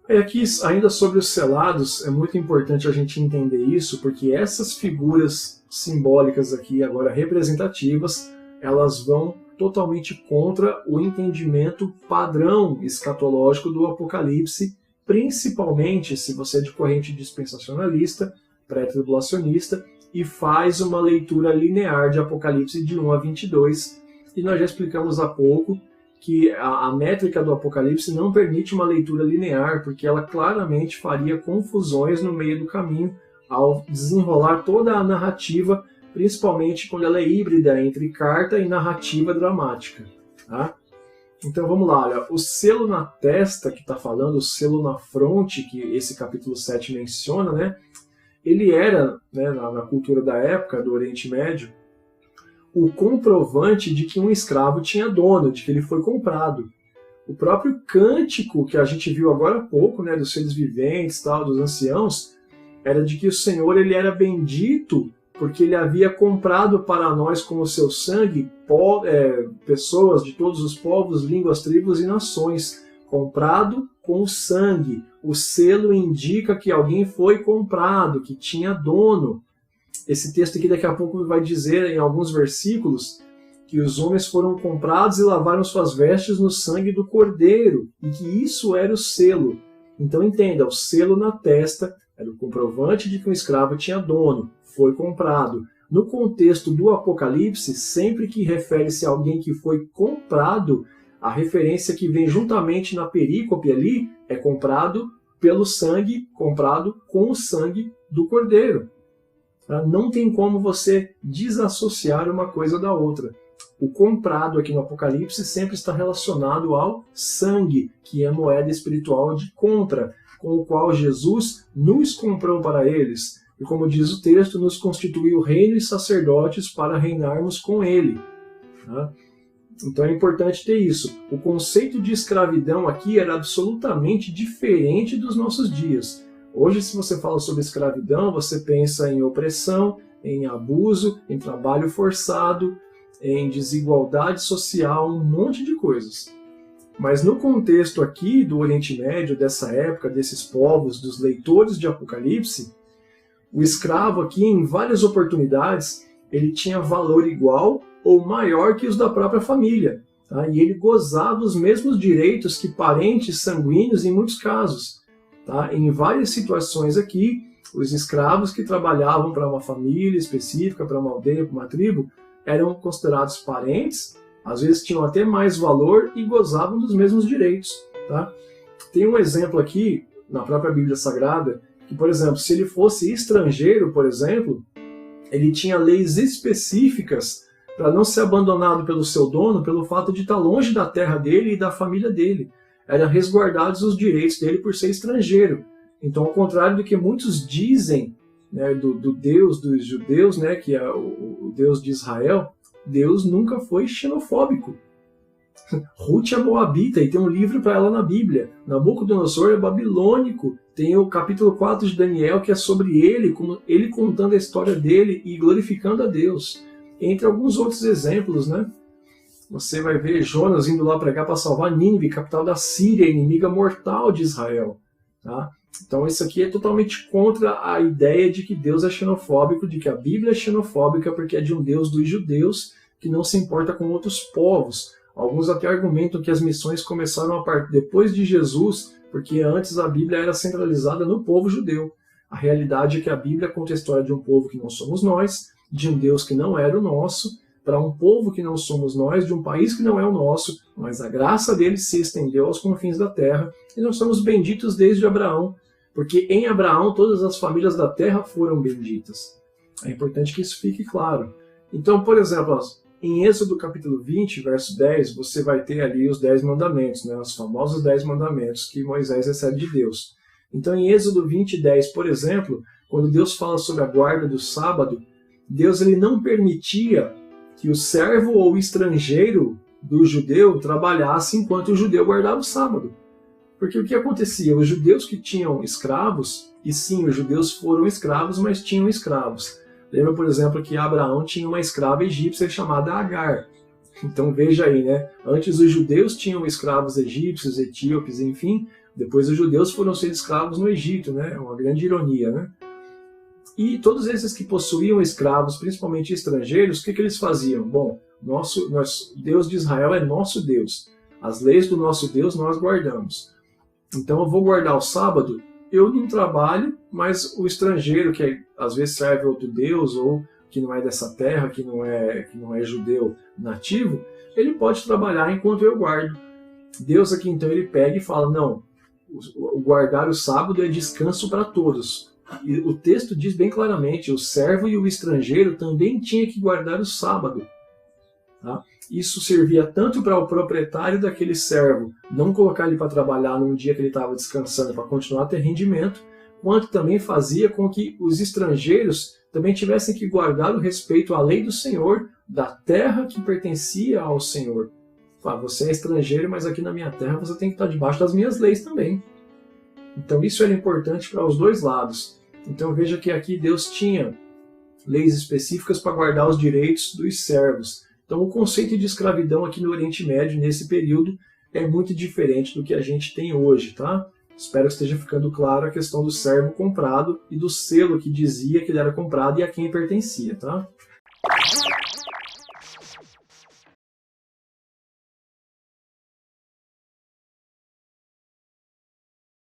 E aqui, ainda sobre os selados, é muito importante a gente entender isso, porque essas figuras simbólicas aqui, agora representativas, elas vão totalmente contra o entendimento padrão escatológico do Apocalipse, principalmente se você é de corrente dispensacionalista, pré-tribulacionista, e faz uma leitura linear de Apocalipse de 1 a 22, e nós já explicamos há pouco que a métrica do Apocalipse não permite uma leitura linear, porque ela claramente faria confusões no meio do caminho ao desenrolar toda a narrativa, principalmente quando ela é híbrida entre carta e narrativa dramática. Tá? Então vamos lá, olha, o selo na testa que está falando, o selo na fronte, que esse capítulo 7 menciona, né, ele era, né, na cultura da época, do Oriente Médio, o comprovante de que um escravo tinha dono, de que ele foi comprado. O próprio cântico que a gente viu agora há pouco, né, dos seres viventes, tal, dos anciãos, era de que o Senhor ele era bendito porque ele havia comprado para nós com o seu sangue pessoas de todos os povos, línguas, tribos e nações. Comprado com sangue. O selo indica que alguém foi comprado, que tinha dono. Esse texto aqui daqui a pouco vai dizer em alguns versículos que os homens foram comprados e lavaram suas vestes no sangue do Cordeiro, e que isso era o selo. Então entenda, o selo na testa era o comprovante de que um escravo tinha dono, foi comprado. No contexto do Apocalipse, sempre que refere-se a alguém que foi comprado, a referência que vem juntamente na perícope ali é comprado pelo sangue, comprado com o sangue do Cordeiro. Não tem como você desassociar uma coisa da outra. O comprado aqui no Apocalipse sempre está relacionado ao sangue, que é moeda espiritual de compra, com o qual Jesus nos comprou para eles. E como diz o texto, nos constituiu reino e sacerdotes para reinarmos com ele. Então é importante ter isso. O conceito de escravidão aqui era absolutamente diferente dos nossos dias. Hoje, se você fala sobre escravidão, você pensa em opressão, em abuso, em trabalho forçado, em desigualdade social, um monte de coisas. Mas no contexto aqui do Oriente Médio, dessa época, desses povos, dos leitores de Apocalipse, o escravo aqui, em várias oportunidades, ele tinha valor igual ou maior que os da própria família. Tá? E ele gozava os mesmos direitos que parentes sanguíneos em muitos casos. Tá? Em várias situações aqui, os escravos que trabalhavam para uma família específica, para uma aldeia, para uma tribo, eram considerados parentes, às vezes tinham até mais valor e gozavam dos mesmos direitos. Tá? Tem um exemplo aqui, na própria Bíblia Sagrada, que, por exemplo, se ele fosse estrangeiro, por exemplo, ele tinha leis específicas para não ser abandonado pelo seu dono pelo fato de estar longe da terra dele e da família dele. Eram resguardados os direitos dele por ser estrangeiro. Então, ao contrário do que muitos dizem, né, do Deus dos judeus, né, que é o Deus de Israel, Deus nunca foi xenofóbico. Ruth é moabita e tem um livro para ela na Bíblia. Nabucodonosor é babilônico. Tem o capítulo 4 de Daniel, que é sobre ele, como ele contando a história dele e glorificando a Deus. Entre alguns outros exemplos, né? Você vai ver Jonas indo lá pregar para salvar Nínive, capital da Síria, inimiga mortal de Israel. Tá? Então isso aqui é totalmente contra a ideia de que Deus é xenofóbico, de que a Bíblia é xenofóbica porque é de um Deus dos judeus que não se importa com outros povos. Alguns até argumentam que as missões começaram a partir depois de Jesus, porque antes a Bíblia era centralizada no povo judeu. A realidade é que a Bíblia conta a história de um povo que não somos nós, de um Deus que não era o nosso, para um povo que não somos nós, de um país que não é o nosso, mas a graça dele se estendeu aos confins da terra, e nós somos benditos desde Abraão, porque em Abraão todas as famílias da terra foram benditas. É importante que isso fique claro. Então, por exemplo, em Êxodo capítulo 20, verso 10, você vai ter ali os 10 mandamentos, né, os famosos 10 mandamentos que Moisés recebe de Deus. Então, em Êxodo 20, 10, por exemplo, quando Deus fala sobre a guarda do sábado, Deus ele não permitia que o servo ou o estrangeiro do judeu trabalhasse enquanto o judeu guardava o sábado. Porque o que acontecia? Os judeus que tinham escravos, e sim, os judeus foram escravos, mas tinham escravos. Lembra, por exemplo, que Abraão tinha uma escrava egípcia chamada Agar. Então veja aí, né? Antes os judeus tinham escravos egípcios, etíopes, enfim. Depois os judeus foram ser escravos no Egito, né? É uma grande ironia, né? E todos esses que possuíam escravos, principalmente estrangeiros, o que eles faziam? Bom, Deus de Israel é nosso Deus. As leis do nosso Deus nós guardamos. Então eu vou guardar o sábado, eu não trabalho, mas o estrangeiro que às vezes serve outro Deus ou que não é dessa terra, que não é judeu nativo, ele pode trabalhar enquanto eu guardo. Deus aqui então ele pega e fala, não, o guardar o sábado é descanso para todos. E o texto diz bem claramente, o servo e o estrangeiro também tinha que guardar o sábado. Tá? Isso servia tanto para o proprietário daquele servo não colocar ele para trabalhar num dia que ele estava descansando para continuar a ter rendimento, quanto também fazia com que os estrangeiros também tivessem que guardar o respeito à lei do Senhor, da terra que pertencia ao Senhor. Você é estrangeiro, mas aqui na minha terra você tem que estar debaixo das minhas leis também. Então isso era importante para os dois lados. Então veja que aqui Deus tinha leis específicas para guardar os direitos dos servos. Então o conceito de escravidão aqui no Oriente Médio, nesse período, é muito diferente do que a gente tem hoje, tá? Espero que esteja ficando claro a questão do servo comprado e do selo que dizia que ele era comprado e a quem pertencia, tá?